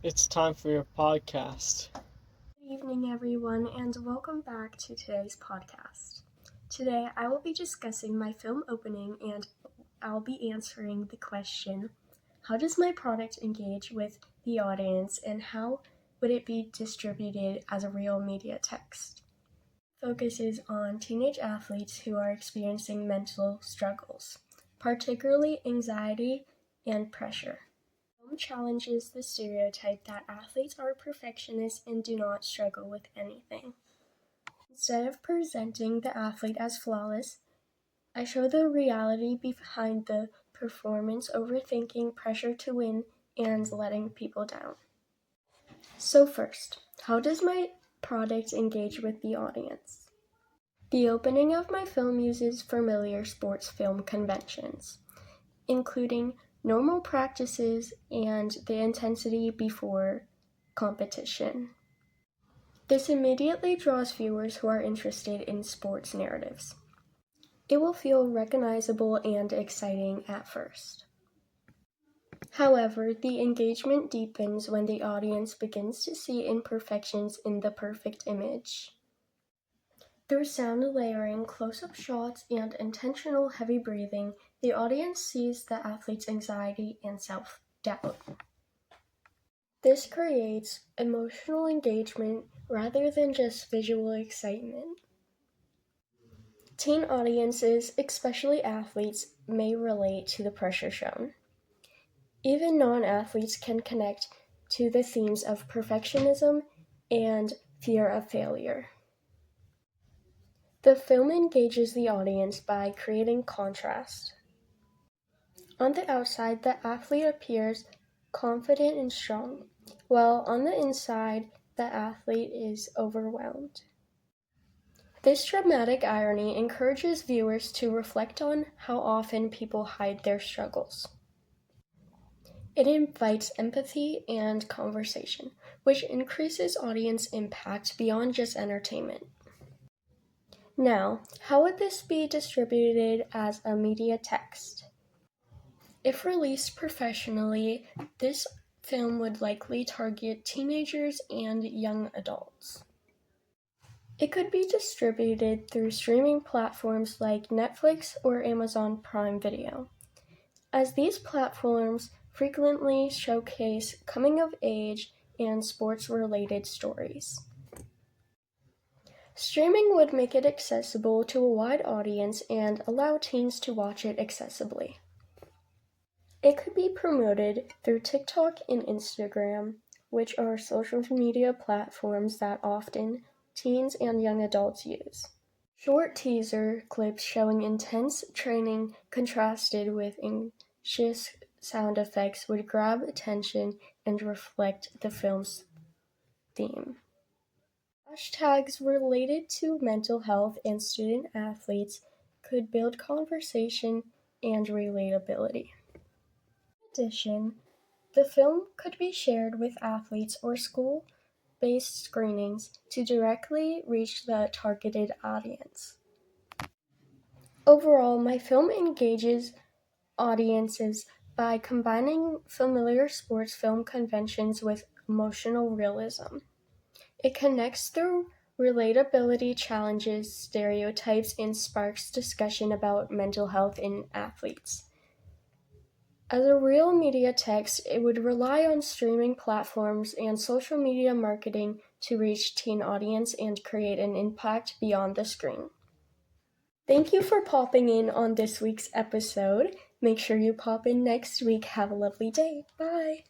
It's time for your podcast. Good evening, everyone, and welcome back to today's podcast. Today, I will be discussing my film opening and I'll be answering the question, how does my product engage with the audience and how would it be distributed as a real media text? Focuses on teenage athletes who are experiencing mental struggles, particularly anxiety and pressure. Film challenges the stereotype that athletes are perfectionists and do not struggle with anything. Instead of presenting the athlete as flawless, I show the reality behind the performance, overthinking, pressure to win, and letting people down. So first, how does my product engage with the audience? The opening of my film uses familiar sports film conventions, including normal practices and the intensity before competition. This immediately draws viewers who are interested in sports narratives. It will feel recognizable and exciting at first. However, the engagement deepens when the audience begins to see imperfections in the perfect image. Through sound layering, close-up shots, and intentional heavy breathing, the audience sees the athlete's anxiety and self-doubt. This creates emotional engagement rather than just visual excitement. Teen audiences, especially athletes, may relate to the pressure shown. Even non-athletes can connect to the themes of perfectionism and fear of failure. The film engages the audience by creating contrast. On the outside, the athlete appears confident and strong, while on the inside, the athlete is overwhelmed. This dramatic irony encourages viewers to reflect on how often people hide their struggles. It invites empathy and conversation, which increases audience impact beyond just entertainment. Now, how would this be distributed as a media text? If released professionally, this film would likely target teenagers and young adults. It could be distributed through streaming platforms like Netflix or Amazon Prime Video, as these platforms frequently showcase coming-of-age and sports-related stories. Streaming would make it accessible to a wide audience and allow teens to watch it accessibly. It could be promoted through TikTok and Instagram, which are social media platforms that often teens and young adults use. Short teaser clips showing intense training contrasted with anxious sound effects would grab attention and reflect the film's theme. Hashtags related to mental health and student athletes could build conversation and relatability. In addition, the film could be shared with athletes or school-based screenings to directly reach the targeted audience. Overall, my film engages audiences by combining familiar sports film conventions with emotional realism. It connects through relatability, challenges stereotypes, and sparks discussion about mental health in athletes. As a real media text, it would rely on streaming platforms and social media marketing to reach teen audience and create an impact beyond the screen. Thank you for popping in on this week's episode. Make sure you pop in next week. Have a lovely day. Bye!